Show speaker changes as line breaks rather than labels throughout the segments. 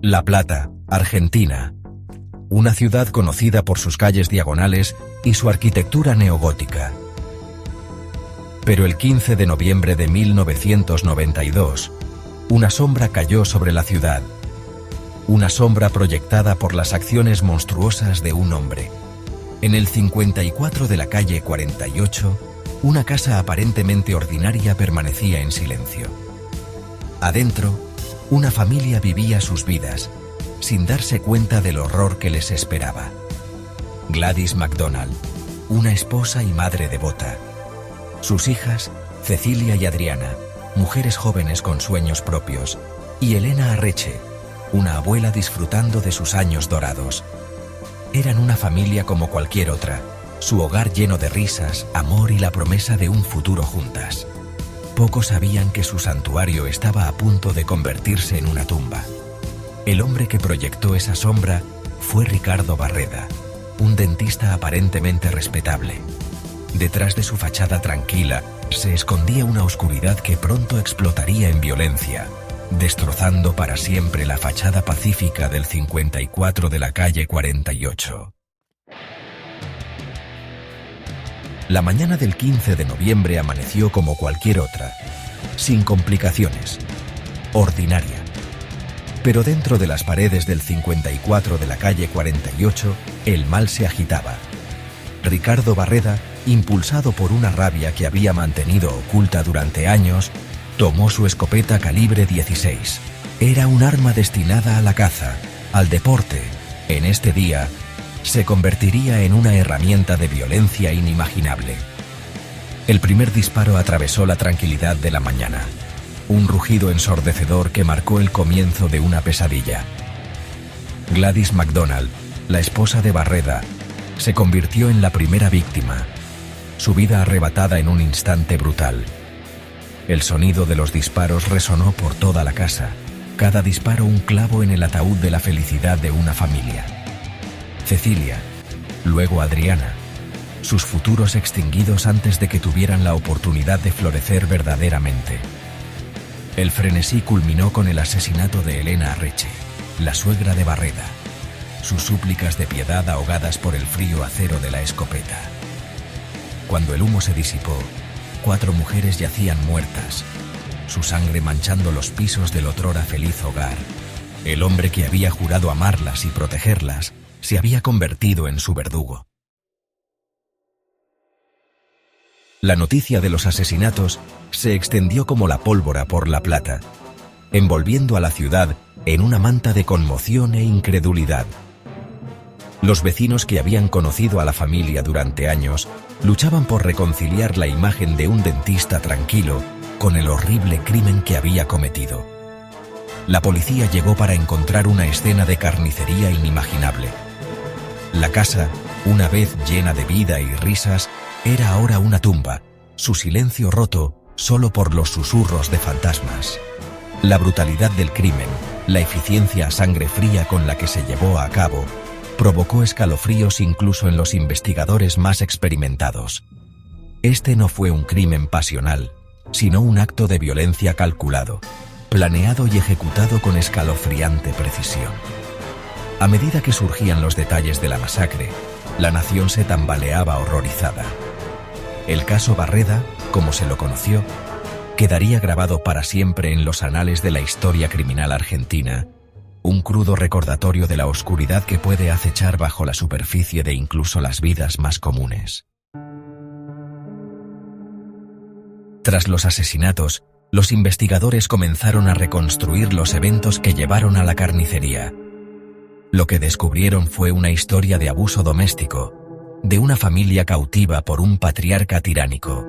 La Plata, Argentina. Una ciudad conocida por sus calles diagonales y su arquitectura neogótica. Pero el 15 de noviembre de 1992, una sombra cayó sobre la ciudad. Una sombra proyectada por las acciones monstruosas de un hombre. En el 54 de la calle 48, una casa aparentemente ordinaria permanecía en silencio. Adentro, una familia vivía sus vidas, sin darse cuenta del horror que les esperaba. Gladys MacDonald, una esposa y madre devota. Sus hijas, Cecilia y Adriana, mujeres jóvenes con sueños propios, y Elena Arreche, una abuela disfrutando de sus años dorados. Eran una familia como cualquier otra, su hogar lleno de risas, amor y la promesa de un futuro juntas. Pocos sabían que su santuario estaba a punto de convertirse en una tumba. El hombre que proyectó esa sombra fue Ricardo Barreda, un dentista aparentemente respetable. Detrás de su fachada tranquila se escondía una oscuridad que pronto explotaría en violencia, destrozando para siempre la fachada pacífica del 54 de la calle 48. La mañana del 15 de noviembre amaneció como cualquier otra, sin complicaciones, ordinaria. Pero dentro de las paredes del 54 de la calle 48, el mal se agitaba. Ricardo Barreda, impulsado por una rabia que había mantenido oculta durante años, tomó su escopeta calibre 16. Era un arma destinada a la caza, al deporte. En este día, se convertiría en una herramienta de violencia inimaginable. El primer disparo atravesó la tranquilidad de la mañana. Un rugido ensordecedor que marcó el comienzo de una pesadilla. Gladys MacDonald, la esposa de Barreda, se convirtió en la primera víctima, su vida arrebatada en un instante brutal. El sonido de los disparos resonó por toda la casa, cada disparo un clavo en el ataúd de la felicidad de una familia. Cecilia, luego Adriana, sus futuros extinguidos antes de que tuvieran la oportunidad de florecer verdaderamente. El frenesí culminó con el asesinato de Elena Arreche, la suegra de Barreda, sus súplicas de piedad ahogadas por el frío acero de la escopeta. Cuando el humo se disipó, 4 mujeres yacían muertas, su sangre manchando los pisos del otrora feliz hogar. El hombre que había jurado amarlas y protegerlas se había convertido en su verdugo. La noticia de los asesinatos se extendió como la pólvora por La Plata, envolviendo a la ciudad en una manta de conmoción e incredulidad. Los vecinos que habían conocido a la familia durante años luchaban por reconciliar la imagen de un dentista tranquilo con el horrible crimen que había cometido. La policía llegó para encontrar una escena de carnicería inimaginable. La casa, una vez llena de vida y risas, era ahora una tumba, su silencio roto solo por los susurros de fantasmas. La brutalidad del crimen, la eficiencia a sangre fría con la que se llevó a cabo, provocó escalofríos incluso en los investigadores más experimentados. Este no fue un crimen pasional, sino un acto de violencia calculado, planeado y ejecutado con escalofriante precisión. A medida que surgían los detalles de la masacre, la nación se tambaleaba horrorizada. El caso Barreda, como se lo conoció, quedaría grabado para siempre en los anales de la historia criminal argentina, un crudo recordatorio de la oscuridad que puede acechar bajo la superficie de incluso las vidas más comunes. Tras los asesinatos, los investigadores comenzaron a reconstruir los eventos que llevaron a la carnicería. Lo que descubrieron fue una historia de abuso doméstico, de una familia cautiva por un patriarca tiránico.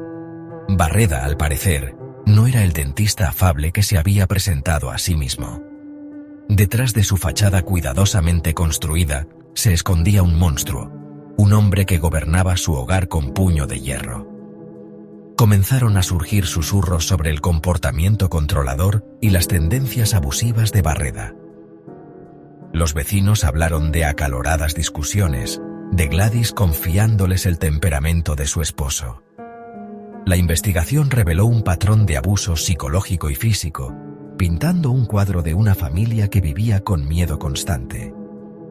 Barreda, al parecer, no era el dentista afable que se había presentado a sí mismo. Detrás de su fachada cuidadosamente construida, se escondía un monstruo, un hombre que gobernaba su hogar con puño de hierro. Comenzaron a surgir susurros sobre el comportamiento controlador y las tendencias abusivas de Barreda. Los vecinos hablaron de acaloradas discusiones, de Gladys confiándoles el temperamento de su esposo. La investigación reveló un patrón de abuso psicológico y físico, pintando un cuadro de una familia que vivía con miedo constante.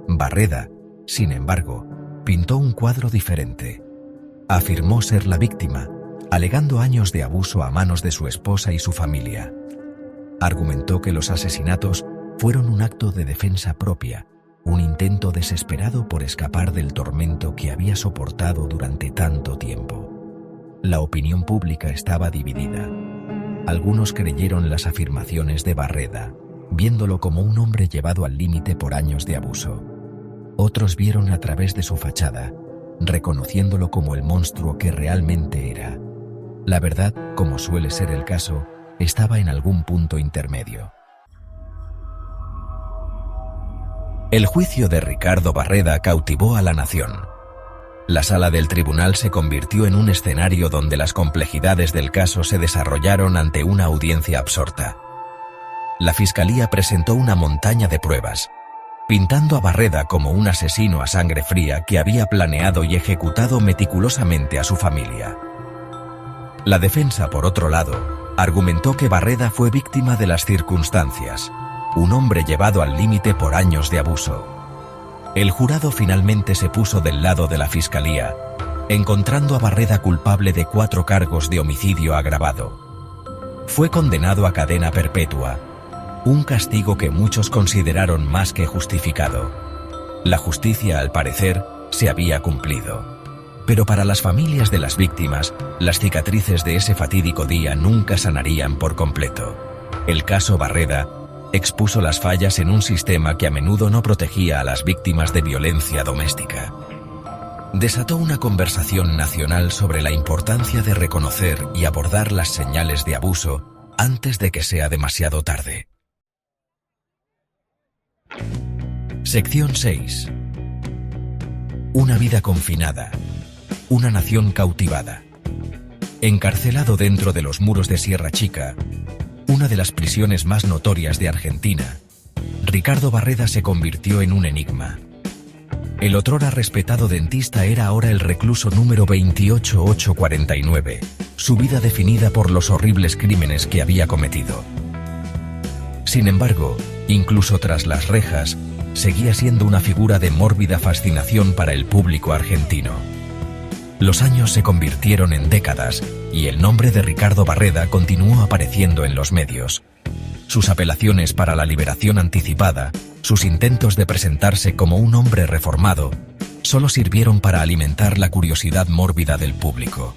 Barreda, sin embargo, pintó un cuadro diferente. Afirmó ser la víctima, alegando años de abuso a manos de su esposa y su familia. Argumentó que los asesinatos fueron un acto de defensa propia, un intento desesperado por escapar del tormento que había soportado durante tanto tiempo. La opinión pública estaba dividida. Algunos creyeron las afirmaciones de Barreda, viéndolo como un hombre llevado al límite por años de abuso. Otros vieron a través de su fachada, reconociéndolo como el monstruo que realmente era. La verdad, como suele ser el caso, estaba en algún punto intermedio. El juicio de Ricardo Barreda cautivó a la nación. La sala del tribunal se convirtió en un escenario donde las complejidades del caso se desarrollaron ante una audiencia absorta. La fiscalía presentó una montaña de pruebas, pintando a Barreda como un asesino a sangre fría que había planeado y ejecutado meticulosamente a su familia. La defensa, por otro lado, argumentó que Barreda fue víctima de las circunstancias, un hombre llevado al límite por años de abuso. El jurado finalmente se puso del lado de la fiscalía, encontrando a Barreda culpable de 4 cargos de homicidio agravado. Fue condenado a cadena perpetua, un castigo que muchos consideraron más que justificado. La justicia, al parecer, se había cumplido. Pero para las familias de las víctimas, las cicatrices de ese fatídico día nunca sanarían por completo. El caso Barreda expuso las fallas en un sistema que a menudo no protegía a las víctimas de violencia doméstica. Desató una conversación nacional sobre la importancia de reconocer y abordar las señales de abuso antes de que sea demasiado tarde. Sección 6. Una vida confinada. Una nación cautivada. Encarcelado dentro de los muros de Sierra Chica, una de las prisiones más notorias de Argentina, Ricardo Barreda se convirtió en un enigma. El otrora respetado dentista era ahora el recluso número 28849, su vida definida por los horribles crímenes que había cometido. Sin embargo, incluso tras las rejas, seguía siendo una figura de mórbida fascinación para el público argentino. Los años se convirtieron en décadas y el nombre de Ricardo Barreda continuó apareciendo en los medios. Sus apelaciones para la liberación anticipada, sus intentos de presentarse como un hombre reformado, solo sirvieron para alimentar la curiosidad mórbida del público.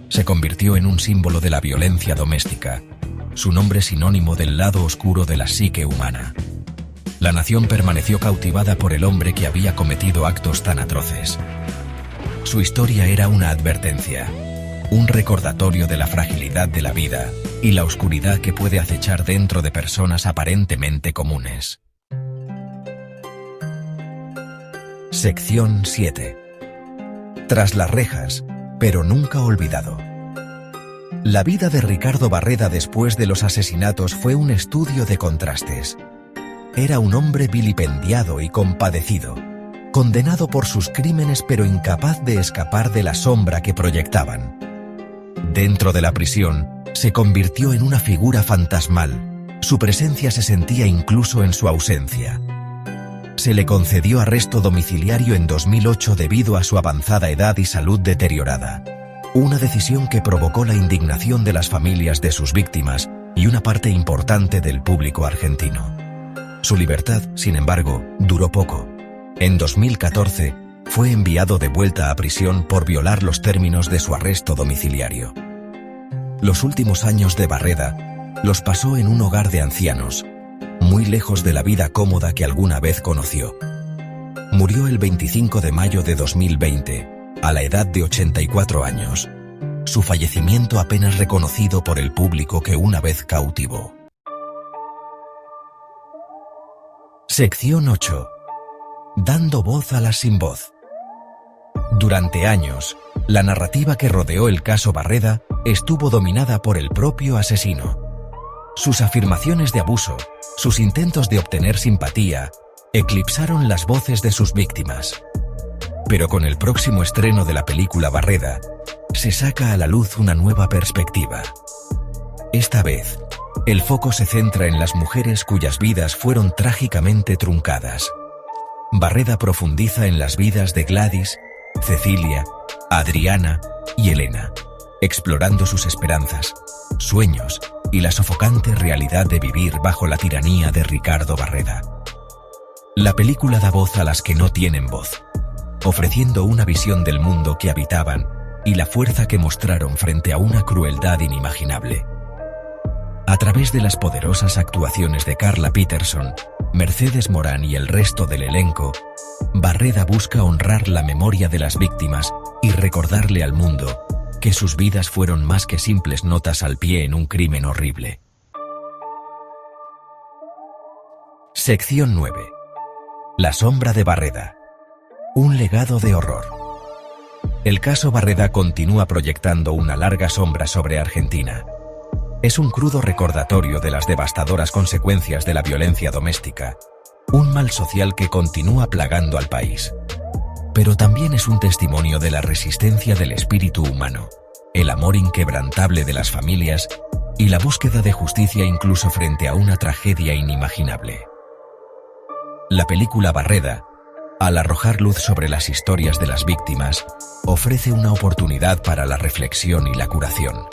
Se convirtió en un símbolo de la violencia doméstica, su nombre sinónimo del lado oscuro de la psique humana. La nación permaneció cautivada por el hombre que había cometido actos tan atroces. Su historia era una advertencia, un recordatorio de la fragilidad de la vida y la oscuridad que puede acechar dentro de personas aparentemente comunes. Sección 7. Tras las rejas, pero nunca olvidado. La vida de Ricardo Barreda después de los asesinatos fue un estudio de contrastes. Era un hombre vilipendiado y compadecido, condenado por sus crímenes pero incapaz de escapar de la sombra que proyectaban. Dentro de la prisión, se convirtió en una figura fantasmal. Su presencia se sentía incluso en su ausencia. Se le concedió arresto domiciliario en 2008 debido a su avanzada edad y salud deteriorada. Una decisión que provocó la indignación de las familias de sus víctimas y una parte importante del público argentino. Su libertad, sin embargo, duró poco. En 2014, fue enviado de vuelta a prisión por violar los términos de su arresto domiciliario. Los últimos años de Barreda los pasó en un hogar de ancianos, muy lejos de la vida cómoda que alguna vez conoció. Murió el 25 de mayo de 2020, a la edad de 84 años. Su fallecimiento apenas reconocido por el público que una vez cautivó. Sección 8. Dando voz a las sin voz. Durante años, la narrativa que rodeó el caso Barreda estuvo dominada por el propio asesino. Sus afirmaciones de abuso, sus intentos de obtener simpatía, eclipsaron las voces de sus víctimas. Pero con el próximo estreno de la película Barreda, se saca a la luz una nueva perspectiva. Esta vez, El foco se centra en las mujeres cuyas vidas fueron trágicamente truncadas. Barreda profundiza en las vidas de Gladys, Cecilia, Adriana y Elena, explorando sus esperanzas, sueños y la sofocante realidad de vivir bajo la tiranía de Ricardo Barreda. La película da voz a las que no tienen voz, ofreciendo una visión del mundo que habitaban y la fuerza que mostraron frente a una crueldad inimaginable. A través de las poderosas actuaciones de Carla Peterson, Mercedes Morán y el resto del elenco, Barreda busca honrar la memoria de las víctimas y recordarle al mundo que sus vidas fueron más que simples notas al pie en un crimen horrible. Sección 9. La sombra de Barreda. Un legado de horror. El caso Barreda continúa proyectando una larga sombra sobre Argentina. Es un crudo recordatorio de las devastadoras consecuencias de la violencia doméstica, un mal social que continúa plagando al país. Pero también es un testimonio de la resistencia del espíritu humano, el amor inquebrantable de las familias y la búsqueda de justicia incluso frente a una tragedia inimaginable. La película Barreda, al arrojar luz sobre las historias de las víctimas, ofrece una oportunidad para la reflexión y la curación.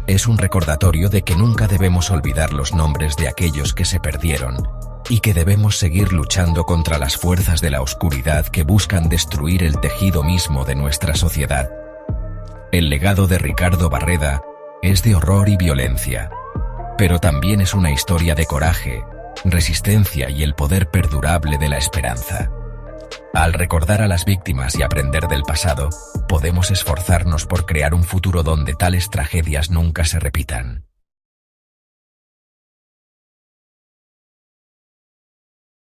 Es un recordatorio de que nunca debemos olvidar los nombres de aquellos que se perdieron y que debemos seguir luchando contra las fuerzas de la oscuridad que buscan destruir el tejido mismo de nuestra sociedad. El legado de Ricardo Barreda es de horror y violencia, pero también es una historia de coraje, resistencia y el poder perdurable de la esperanza. Al recordar a las víctimas y aprender del pasado, podemos esforzarnos por crear un futuro donde tales tragedias nunca se repitan.